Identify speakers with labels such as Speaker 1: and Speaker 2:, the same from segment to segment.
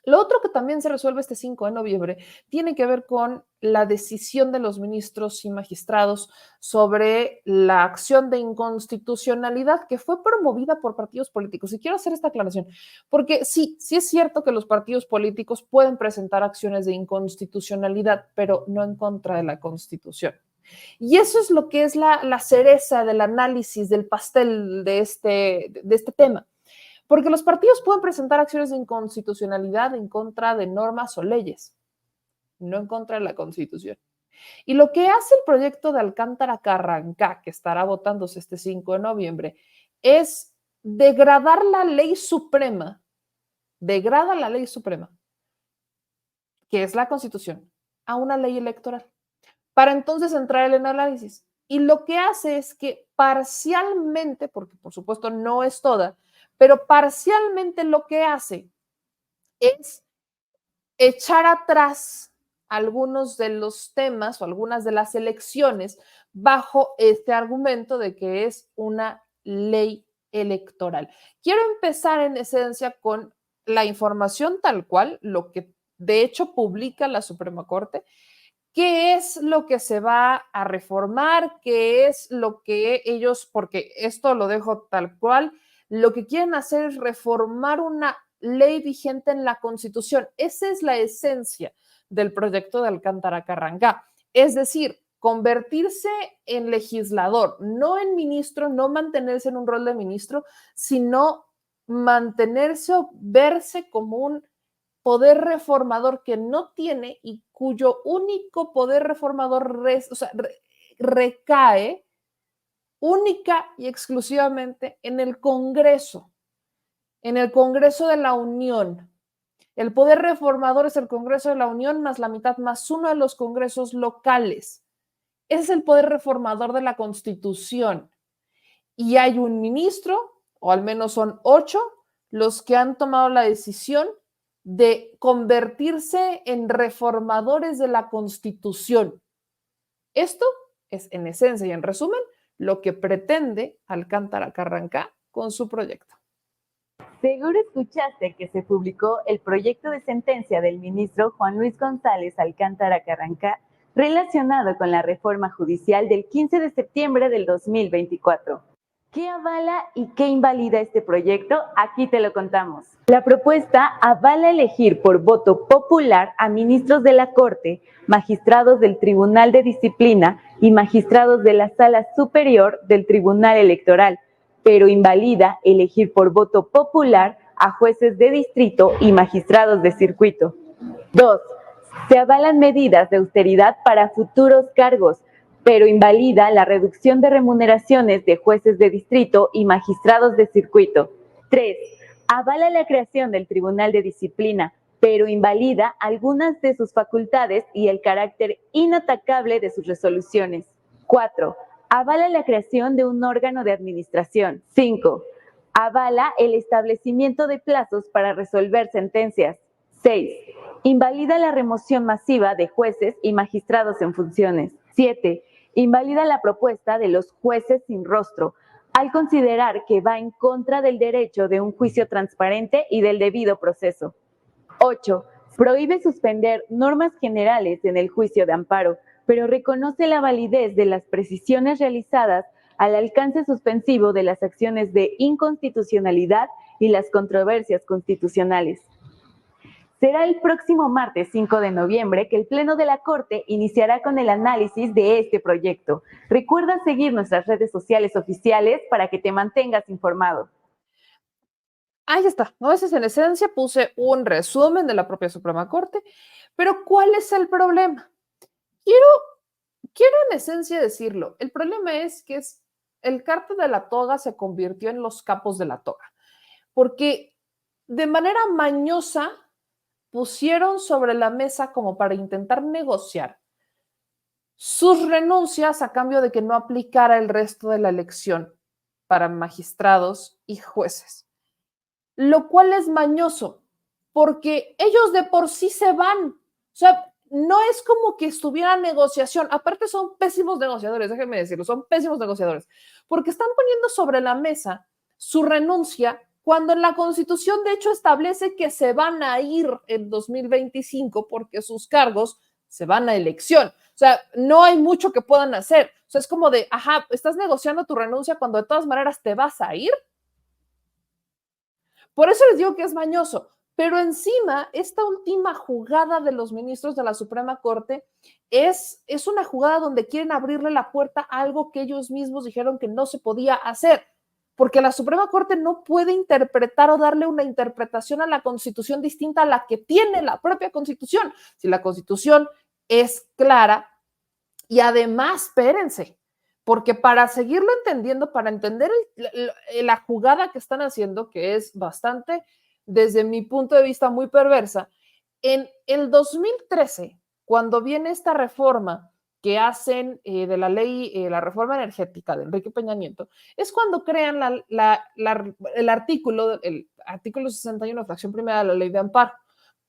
Speaker 1: Lo otro que también se resuelve este 5 de noviembre tiene que ver con la decisión de los ministros y magistrados sobre la acción de inconstitucionalidad que fue promovida por partidos políticos. Y quiero hacer esta aclaración, porque sí es cierto que los partidos políticos pueden presentar acciones de inconstitucionalidad, pero no en contra de la Constitución. Y eso es lo que es la cereza del análisis del pastel de este tema. Porque los partidos pueden presentar acciones de inconstitucionalidad en contra de normas o leyes, no en contra de la Constitución. Y lo que hace el proyecto de Alcántara Carrancá, que estará votándose este 5 de noviembre, es degradar la ley suprema, degrada la ley suprema, que es la Constitución, a una ley electoral, para entonces entrar en el análisis. Y lo que hace es que parcialmente, porque por supuesto no es toda, pero parcialmente lo que hace es echar atrás algunos de los temas o algunas de las elecciones bajo este argumento de que es una ley electoral. Quiero empezar en esencia con la información tal cual, lo que de hecho publica la Suprema Corte, qué es lo que se va a reformar, qué es lo que ellos, porque esto lo dejo tal cual, lo que quieren hacer es reformar una ley vigente en la Constitución. Esa es la esencia del proyecto de Alcántara Carrancá. Es decir, convertirse en legislador, no en ministro, no mantenerse en un rol de ministro, sino mantenerse o verse como un poder reformador que no tiene y cuyo único poder reformador recae única y exclusivamente en el Congreso de la Unión. El poder reformador es el Congreso de la Unión más la mitad más uno de los congresos locales. Ese es el poder reformador de la Constitución. Y hay un ministro, o al menos son 8, los que han tomado la decisión de convertirse en reformadores de la Constitución. Esto es, en esencia y en resumen, lo que pretende Alcántara Carrancá con su proyecto.
Speaker 2: Seguro escuchaste que se publicó el proyecto de sentencia del ministro Juan Luis González Alcántara Carrancá relacionado con la reforma judicial del 15 de septiembre del 2024. ¿Qué avala y qué invalida este proyecto? Aquí te lo contamos. La propuesta avala elegir por voto popular a ministros de la Corte, magistrados del Tribunal de Disciplina y magistrados de la Sala Superior del Tribunal Electoral, pero invalida elegir por voto popular a jueces de distrito y magistrados de circuito. 2. Se avalan medidas de austeridad para futuros cargos, pero invalida la reducción de remuneraciones de jueces de distrito y magistrados de circuito. 3. Avala la creación del Tribunal de Disciplina, pero invalida algunas de sus facultades y el carácter inatacable de sus resoluciones. 4. Avala la creación de un órgano de administración. 5. Avala el establecimiento de plazos para resolver sentencias. 6. Invalida la remoción masiva de jueces y magistrados en funciones. 7. Invalida la propuesta de los jueces sin rostro, al considerar que va en contra del derecho de un juicio transparente y del debido proceso. 8. Prohíbe suspender normas generales en el juicio de amparo, pero reconoce la validez de las precisiones realizadas al alcance suspensivo de las acciones de inconstitucionalidad y las controversias constitucionales. Será el próximo martes 5 de noviembre que el Pleno de la Corte iniciará con el análisis de este proyecto. Recuerda seguir nuestras redes sociales oficiales para que te mantengas informado.
Speaker 1: Ahí está, ¿no? Ese es en esencia, puse un resumen de la propia Suprema Corte, pero ¿cuál es el problema? Quiero en esencia decirlo, el problema es que el cártel de la toga se convirtió en los capos de la toga, porque de manera mañosa pusieron sobre la mesa como para intentar negociar sus renuncias a cambio de que no aplicara el resto de la elección para magistrados y jueces, lo cual es mañoso, porque ellos de por sí se van. O sea, no es como que estuviera negociación. Aparte son pésimos negociadores, déjenme decirlo, son pésimos negociadores, porque están poniendo sobre la mesa su renuncia cuando en la Constitución de hecho establece que se van a ir en 2025 porque sus cargos se van a elección. O sea, no hay mucho que puedan hacer. O sea, es como de, ajá, estás negociando tu renuncia cuando de todas maneras te vas a ir. Por eso les digo que es mañoso. Pero encima, esta última jugada de los ministros de la Suprema Corte es una jugada donde quieren abrirle la puerta a algo que ellos mismos dijeron que no se podía hacer, porque la Suprema Corte no puede interpretar o darle una interpretación a la Constitución distinta a la que tiene la propia Constitución. Si la Constitución es clara y además, espérense, porque para seguirlo entendiendo, para entender la jugada que están haciendo, que es bastante, desde mi punto de vista, muy perversa, en el 2013, cuando viene esta reforma que hacen de la ley, la reforma energética de Enrique Peña Nieto, es cuando crean el artículo 61, fracción primera de la ley de amparo,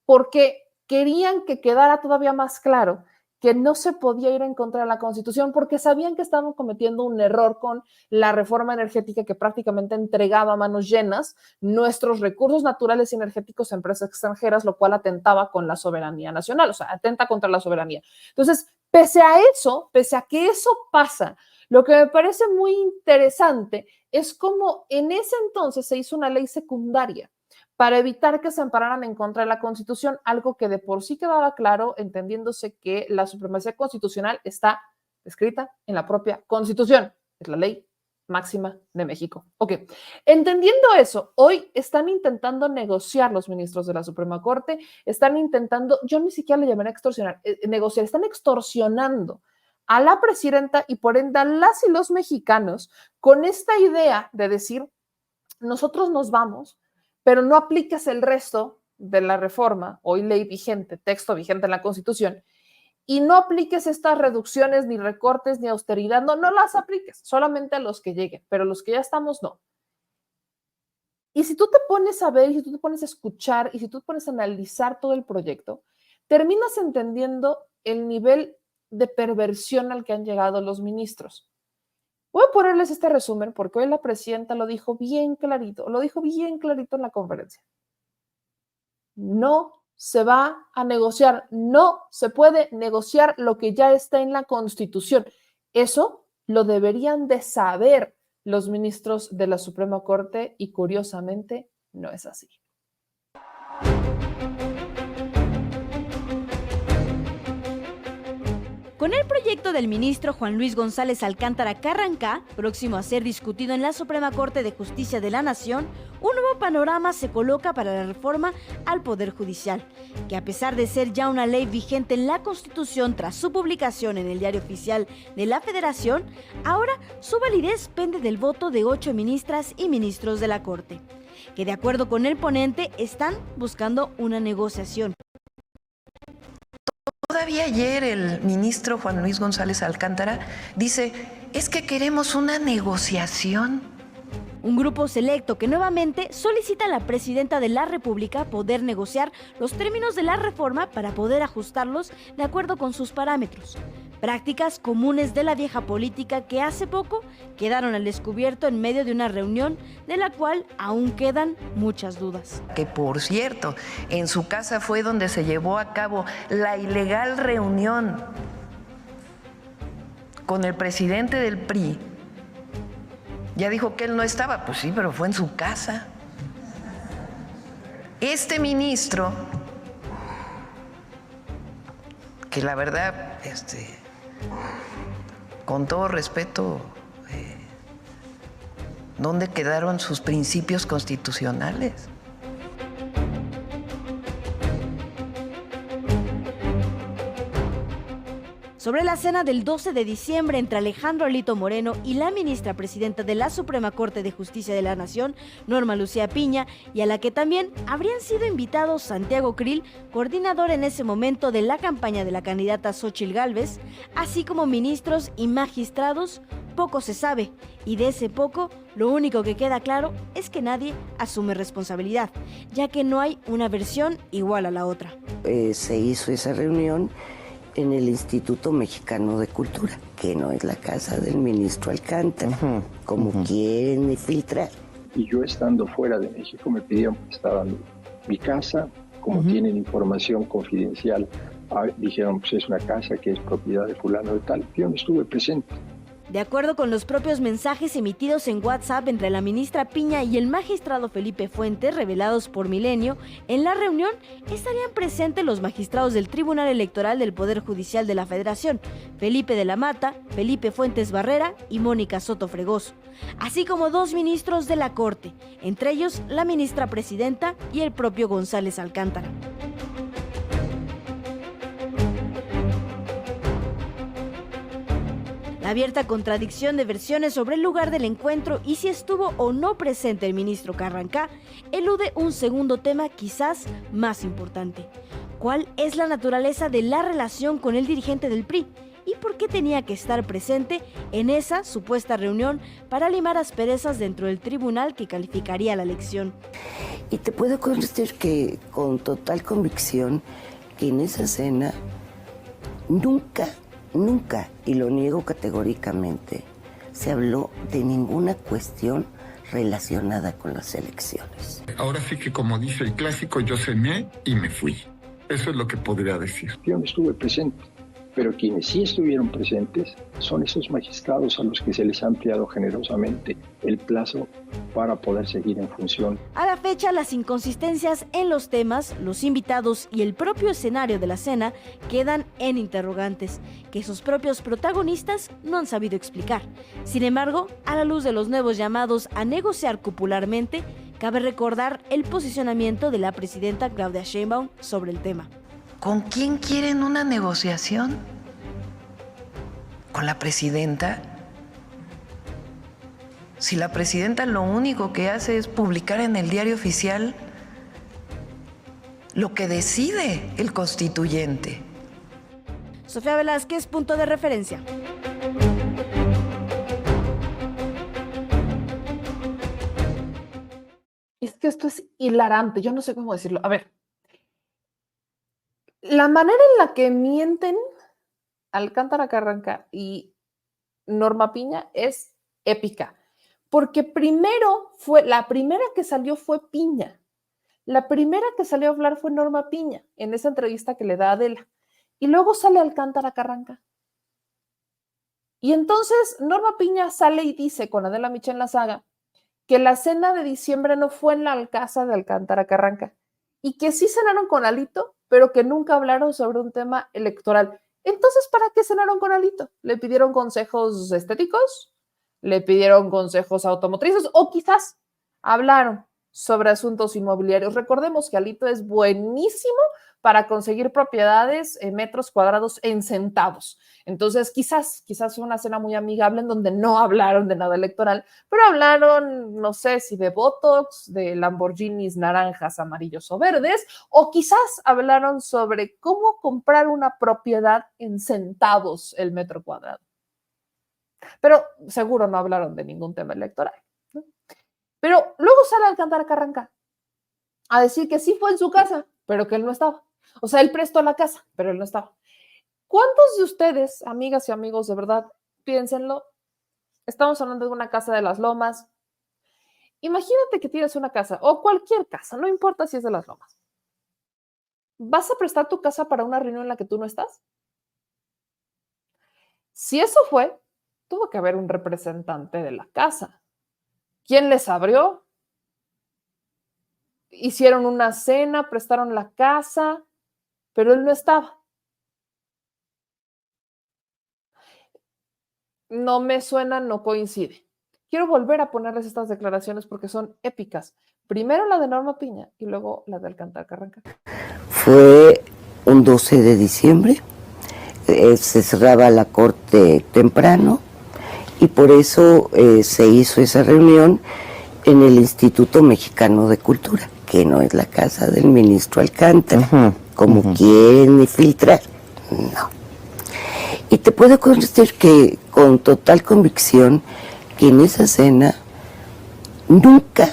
Speaker 1: porque querían que quedara todavía más claro que no se podía ir en contra de la Constitución porque sabían que estaban cometiendo un error con la reforma energética que prácticamente entregaba a manos llenas nuestros recursos naturales y energéticos a empresas extranjeras, lo cual atentaba con la soberanía nacional, o sea, atenta contra la soberanía. Entonces, pese a eso, pese a que eso pasa, lo que me parece muy interesante es cómo en ese entonces se hizo una ley secundaria para evitar que se ampararan en contra de la Constitución, algo que de por sí quedaba claro, entendiéndose que la supremacía constitucional está escrita en la propia Constitución, es la ley máxima de México. Ok, entendiendo eso, hoy están intentando negociar los ministros de la Suprema Corte, están intentando, yo ni siquiera le llamaría extorsionar, negociar, están extorsionando a la presidenta y por ende a las y los mexicanos con esta idea de decir, nosotros nos vamos, pero no apliques el resto de la reforma, hoy ley vigente, texto vigente en la Constitución, y no apliques estas reducciones, ni recortes, ni austeridad, no las apliques, solamente a los que lleguen, pero los que ya estamos, no. Y si tú te pones a ver, y si tú te pones a escuchar, y si tú te pones a analizar todo el proyecto, terminas entendiendo el nivel de perversión al que han llegado los ministros. Voy a ponerles este resumen porque hoy la presidenta lo dijo bien clarito en la conferencia. No se va a negociar, no se puede negociar lo que ya está en la Constitución. Eso lo deberían de saber los ministros de la Suprema Corte y curiosamente no es así.
Speaker 3: Con el proyecto del ministro Juan Luis González Alcántara Carrancá, próximo a ser discutido en la Suprema Corte de Justicia de la Nación, un nuevo panorama se coloca para la reforma al Poder Judicial, que a pesar de ser ya una ley vigente en la Constitución tras su publicación en el Diario Oficial de la Federación, ahora su validez pende del voto de 8 ministras y ministros de la Corte, que de acuerdo con el ponente están buscando una negociación.
Speaker 4: Todavía ayer el ministro Juan Luis González Alcántara dice, es que queremos una negociación.
Speaker 3: Un grupo selecto que nuevamente solicita a la presidenta de la República poder negociar los términos de la reforma para poder ajustarlos de acuerdo con sus parámetros. Prácticas comunes de la vieja política que hace poco quedaron al descubierto en medio de una reunión de la cual aún quedan muchas dudas.
Speaker 4: Que por cierto, en su casa fue donde se llevó a cabo la ilegal reunión con el presidente del PRI. Ya dijo que él no estaba, pues sí, pero fue en su casa. Este ministro, que la verdad, con todo respeto, ¿dónde quedaron sus principios constitucionales?
Speaker 3: Sobre la cena del 12 de diciembre entre Alejandro Alito Moreno y la ministra presidenta de la Suprema Corte de Justicia de la Nación, Norma Lucía Piña, y a la que también habrían sido invitados Santiago Krill, coordinador en ese momento de la campaña de la candidata Xóchitl Gálvez, así como ministros y magistrados, poco se sabe, y de ese poco, lo único que queda claro es que nadie asume responsabilidad, ya que no hay una versión igual a la otra.
Speaker 5: Se hizo esa reunión en el Instituto Mexicano de Cultura, que no es la casa del ministro Alcántara, como quieren filtrar.
Speaker 6: y yo estando fuera de México me pidieron prestada mi casa, como tienen información confidencial, dijeron pues es una casa que es propiedad de fulano de tal, yo no estuve presente.
Speaker 3: De acuerdo con los propios mensajes emitidos en WhatsApp entre la ministra Piña y el magistrado Felipe Fuentes, revelados por Milenio, en la reunión estarían presentes los magistrados del Tribunal Electoral del Poder Judicial de la Federación, Felipe de la Mata, Felipe Fuentes Barrera y Mónica Soto Fregoso, así como 2 ministros de la Corte, entre ellos la ministra presidenta y el propio González Alcántara. La abierta contradicción de versiones sobre el lugar del encuentro y si estuvo o no presente el ministro Carrancá elude un segundo tema quizás más importante. ¿Cuál es la naturaleza de la relación con el dirigente del PRI? ¿Y por qué tenía que estar presente en esa supuesta reunión para limar asperezas dentro del tribunal que calificaría la elección?
Speaker 5: Y te puedo contestar que con total convicción que en esa cena nunca, y lo niego categóricamente, se habló de ninguna cuestión relacionada con las elecciones.
Speaker 7: Ahora sí que, como dice el clásico, yo cené y me fui. Eso es lo que podría decir.
Speaker 6: Yo no estuve presente, pero quienes sí estuvieron presentes son esos magistrados a los que se les ha ampliado generosamente el plazo para poder seguir en función.
Speaker 3: A la fecha, las inconsistencias en los temas, los invitados y el propio escenario de la cena quedan en interrogantes, que sus propios protagonistas no han sabido explicar. Sin embargo, a la luz de los nuevos llamados a negociar cupularmente, cabe recordar el posicionamiento de la presidenta Claudia Sheinbaum sobre el tema.
Speaker 4: ¿Con quién quieren una negociación? ¿Con la presidenta? Si la presidenta lo único que hace es publicar en el diario oficial lo que decide el constituyente.
Speaker 3: Sofía Velázquez, punto de referencia.
Speaker 1: Es que esto es hilarante, yo no sé cómo decirlo. A ver, la manera en la que mienten Alcántara Carranca y Norma Piña es épica, porque la primera que salió fue Piña. La primera que salió a hablar fue Norma Piña, en esa entrevista que le da a Adela. Y luego sale Alcántara Carranca. Y entonces Norma Piña sale y dice con Adela Micha en la saga que la cena de diciembre no fue en la casa de Alcántara Carranca y que sí cenaron con Alito, pero que nunca hablaron sobre un tema electoral. Entonces, ¿para qué cenaron con Alito? ¿Le pidieron consejos estéticos? ¿Le pidieron consejos automotrices? ¿O quizás hablaron sobre asuntos inmobiliarios? Recordemos que Alito es buenísimo para conseguir propiedades en metros cuadrados en centavos. Entonces, quizás fue una cena muy amigable en donde no hablaron de nada electoral, pero hablaron, no sé si de Botox, de Lamborghinis naranjas, amarillos o verdes, o quizás hablaron sobre cómo comprar una propiedad en centavos el metro cuadrado. Pero seguro no hablaron de ningún tema electoral, ¿no? Pero luego sale Alcántara Carranca a decir que sí fue en su casa, pero que él no estaba. O sea, él prestó la casa, pero él no estaba. ¿Cuántos de ustedes, amigas y amigos, de verdad, piénsenlo? Estamos hablando de una casa de Las Lomas. Imagínate que tienes una casa, o cualquier casa, no importa si es de Las Lomas. ¿Vas a prestar tu casa para una reunión en la que tú no estás? Si eso fue, tuvo que haber un representante de la casa. ¿Quién les abrió? Hicieron una cena, prestaron la casa, pero él no estaba. No me suena, no coincide. Quiero volver a ponerles estas declaraciones porque son épicas. Primero la de Norma Piña y luego la de Alcántara Carranca.
Speaker 5: Fue un 12 de diciembre, se cerraba la corte temprano y por eso se hizo esa reunión en el Instituto Mexicano de Cultura, que no es la casa del ministro Alcántara, como quieren filtrar. No. Y te puedo contestar que con total convicción que en esa cena nunca,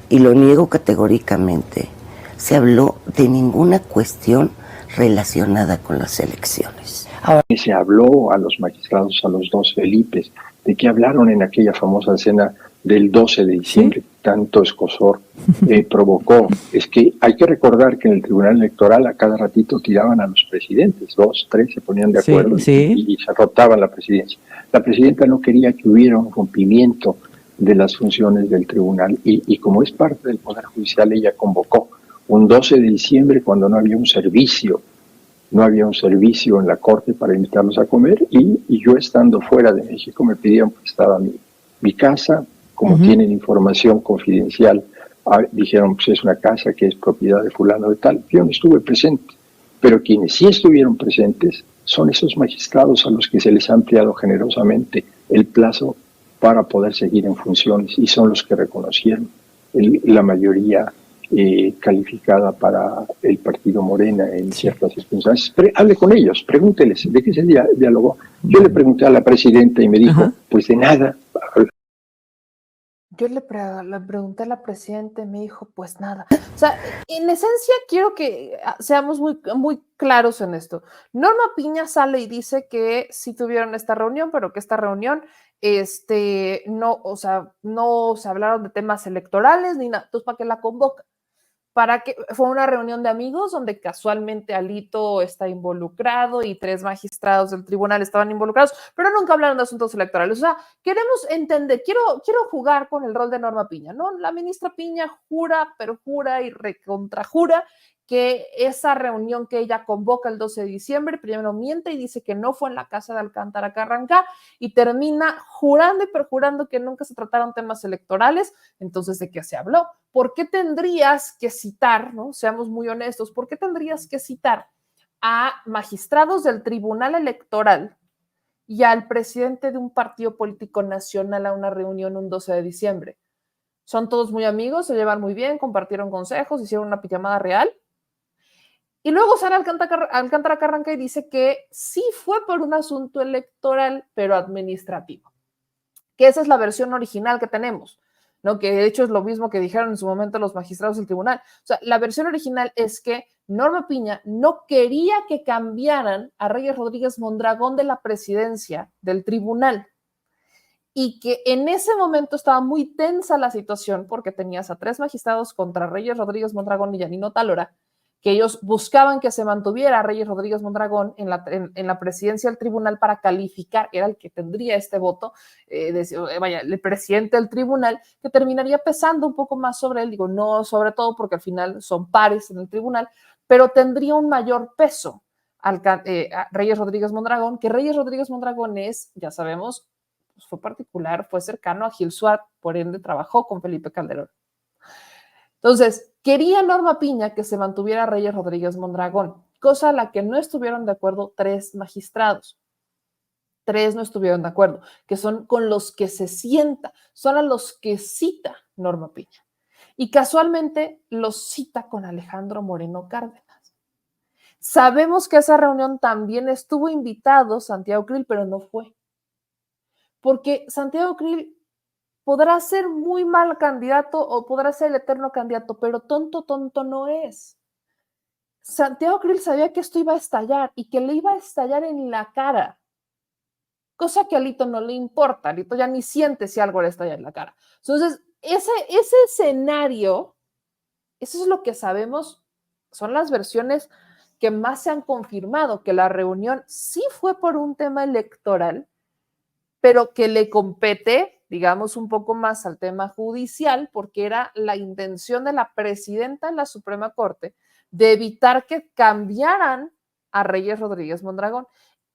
Speaker 5: y lo niego categóricamente, se habló de ninguna cuestión relacionada con las elecciones.
Speaker 6: Ahora se habló a los magistrados, a los 2 Felipes, de que hablaron en aquella famosa cena del 12 de diciembre, tanto escosor provocó. Es que hay que recordar que en el Tribunal Electoral a cada ratito tiraban a los presidentes, 2, 3 se ponían de acuerdo y se rotaban la presidencia. La presidenta no quería que hubiera un rompimiento de las funciones del tribunal y como es parte del Poder Judicial, ella convocó un 12 de diciembre cuando no había un servicio en la corte para invitarlos a comer y yo estando fuera de México me pidieron prestada mi casa, como tienen información confidencial, dijeron pues es una casa que es propiedad de fulano de tal. Yo no estuve presente, pero quienes sí estuvieron presentes son esos magistrados a los que se les ha ampliado generosamente el plazo para poder seguir en funciones y son los que reconocieron la mayoría calificada para el partido Morena en ciertas circunstancias. Hable con ellos, pregúnteles de qué se dialogó. Yo le pregunté a la presidenta y me dijo, pues de nada.
Speaker 1: Yo le pregunté a la presidenta y me dijo, pues nada. O sea, en esencia quiero que seamos muy, muy claros en esto. Norma Piña sale y dice que sí tuvieron esta reunión, pero que esta reunión no, o sea, no se hablaron de temas electorales ni nada. Entonces, ¿para qué la convoca? Para que fue una reunión de amigos donde casualmente Alito está involucrado y 3 magistrados del tribunal estaban involucrados, pero nunca hablaron de asuntos electorales. O sea, queremos entender, quiero jugar con el rol de Norma Piña, ¿no? La ministra Piña jura, perjura y recontrajura que esa reunión que ella convoca el 12 de diciembre, primero miente y dice que no fue en la casa de Alcántara Carrancá y termina jurando y perjurando que nunca se trataron temas electorales. Entonces, ¿de qué se habló? ¿Por qué tendrías que citar, ¿no? Seamos muy honestos, ¿por qué tendrías que citar a magistrados del Tribunal Electoral y al presidente de un partido político nacional a una reunión un 12 de diciembre? Son todos muy amigos, se llevan muy bien, compartieron consejos, hicieron una pijamada real. Y luego sale Alcántara Carranca y dice que sí fue por un asunto electoral, pero administrativo. Que esa es la versión original que tenemos, ¿no? Que de hecho es lo mismo que dijeron en su momento los magistrados del tribunal. O sea, la versión original es que Norma Piña no quería que cambiaran a Reyes Rodríguez Mondragón de la presidencia del tribunal y que en ese momento estaba muy tensa la situación porque tenías a 3 magistrados contra Reyes Rodríguez Mondragón y Yanino Talora, que ellos buscaban que se mantuviera a Reyes Rodríguez Mondragón en la presidencia del tribunal para calificar, era el que tendría este voto, el presidente del tribunal, que terminaría pesando un poco más sobre él, digo, no sobre todo porque al final son pares en el tribunal, pero tendría un mayor peso a Reyes Rodríguez Mondragón, que Reyes Rodríguez Mondragón es, ya sabemos, pues fue particular, fue cercano a Gil Suárez, por ende trabajó con Felipe Calderón. Entonces, quería Norma Piña que se mantuviera Reyes Rodríguez Mondragón, cosa a la que no estuvieron de acuerdo 3 magistrados. 3 no estuvieron de acuerdo, que son con los que se sienta, son a los que cita Norma Piña. Y casualmente los cita con Alejandro Moreno Cárdenas. Sabemos que a esa reunión también estuvo invitado Santiago Krill, pero no fue. Porque Santiago Krill podrá ser muy mal candidato o podrá ser el eterno candidato, pero tonto no es. Santiago Krill sabía que esto iba a estallar y que le iba a estallar en la cara, cosa que a Alito no le importa. Alito ya ni siente si algo le estalla en la cara. Entonces, ese escenario, eso es lo que sabemos, son las versiones que más se han confirmado, que la reunión sí fue por un tema electoral, pero que le compete, digamos, un poco más al tema judicial, porque era la intención de la presidenta en la Suprema Corte de evitar que cambiaran a Reyes Rodríguez Mondragón.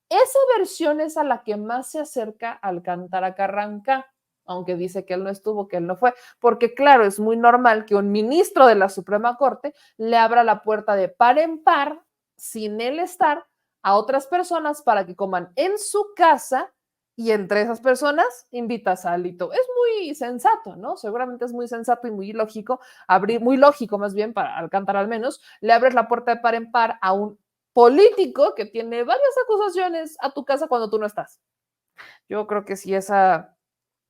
Speaker 1: Esa versión es a la que más se acerca Alcántara Carrancá, aunque dice que él no estuvo, que él no fue, porque claro, es muy normal que un ministro de la Suprema Corte le abra la puerta de par en par, sin él estar, a otras personas para que coman en su casa. Y entre esas personas invitas a Alito. Es muy sensato, ¿no? Seguramente es muy sensato y muy lógico, muy lógico más bien para Alcántara al menos, le abres la puerta de par en par a un político que tiene varias acusaciones a tu casa cuando tú no estás. Yo creo que sí, esa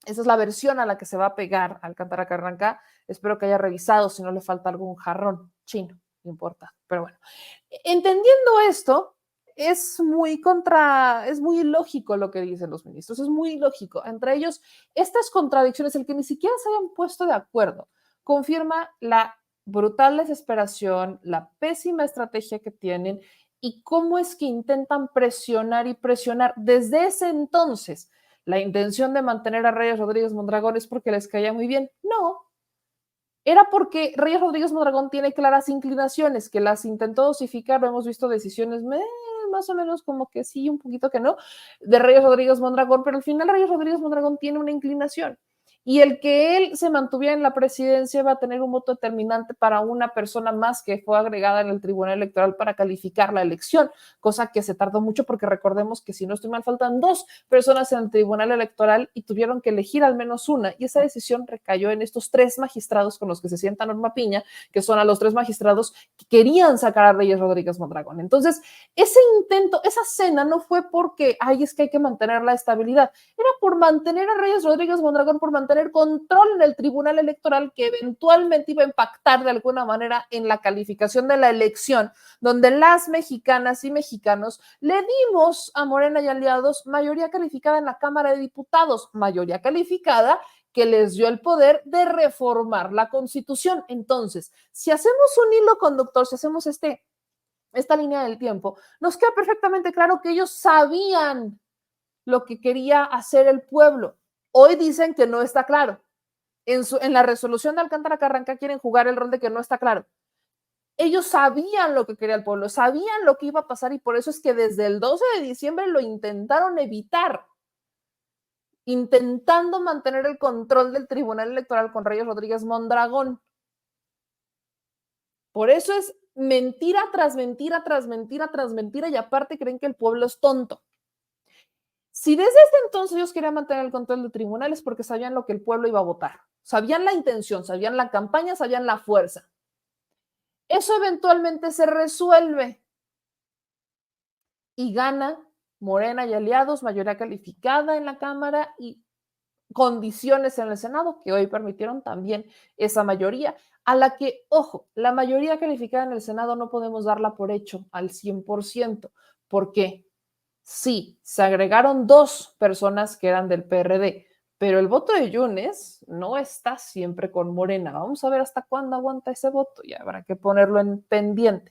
Speaker 1: es la versión a la que se va a pegar Alcántara Carrancá. Espero que haya revisado si no le falta algún jarrón chino, no importa. Pero bueno, entendiendo esto, es muy ilógico lo que dicen los ministros, es muy ilógico. Entre ellos, estas contradicciones, el que ni siquiera se hayan puesto de acuerdo, confirma la brutal desesperación, la pésima estrategia que tienen y cómo es que intentan presionar y presionar. Desde ese entonces, la intención de mantener a Reyes Rodríguez Mondragón es porque les caía muy bien. No, era porque Reyes Rodríguez Mondragón tiene claras inclinaciones, que las intentó dosificar, lo hemos visto decisiones más o menos como que sí, un poquito que no, de Reyes Rodríguez Mondragón, pero al final Reyes Rodríguez Mondragón tiene una inclinación. Y el que él se mantuviera en la presidencia va a tener un voto determinante para una persona más que fue agregada en el Tribunal Electoral para calificar la elección, cosa que se tardó mucho porque recordemos que si no estoy mal faltan 2 personas en el Tribunal Electoral y tuvieron que elegir al menos una, y esa decisión recayó en estos 3 magistrados con los que se sienta Norma Piña, que son a los 3 magistrados que querían sacar a Reyes Rodríguez Mondragón. Entonces, ese intento, esa cena no fue porque, es que hay que mantener la estabilidad, era por mantener a Reyes Rodríguez Mondragón, por mantener control en el Tribunal Electoral que eventualmente iba a impactar de alguna manera en la calificación de la elección, donde las mexicanas y mexicanos le dimos a Morena y aliados mayoría calificada en la Cámara de Diputados, mayoría calificada que les dio el poder de reformar la Constitución. Entonces, si hacemos un hilo conductor, si hacemos esta línea del tiempo, nos queda perfectamente claro que ellos sabían lo que quería hacer el pueblo. Hoy dicen que no está claro. En la resolución de Alcántara Carranca quieren jugar el rol de que no está claro. Ellos sabían lo que quería el pueblo, sabían lo que iba a pasar y por eso es que desde el 12 de diciembre lo intentaron evitar, intentando mantener el control del Tribunal Electoral con Reyes Rodríguez Mondragón. Por eso es mentira tras mentira, tras mentira, tras mentira y aparte creen que el pueblo es tonto. Si desde este entonces ellos querían mantener el control de tribunales porque sabían lo que el pueblo iba a votar, sabían la intención, sabían la campaña, sabían la fuerza. Eso eventualmente se resuelve y gana Morena y aliados, mayoría calificada en la Cámara y condiciones en el Senado que hoy permitieron también esa mayoría, a la que, ojo, la mayoría calificada en el Senado no podemos darla por hecho al 100%. ¿Por qué? Sí, se agregaron 2 personas que eran del PRD, pero el voto de Yunes no está siempre con Morena. Vamos a ver hasta cuándo aguanta ese voto y habrá que ponerlo en pendiente.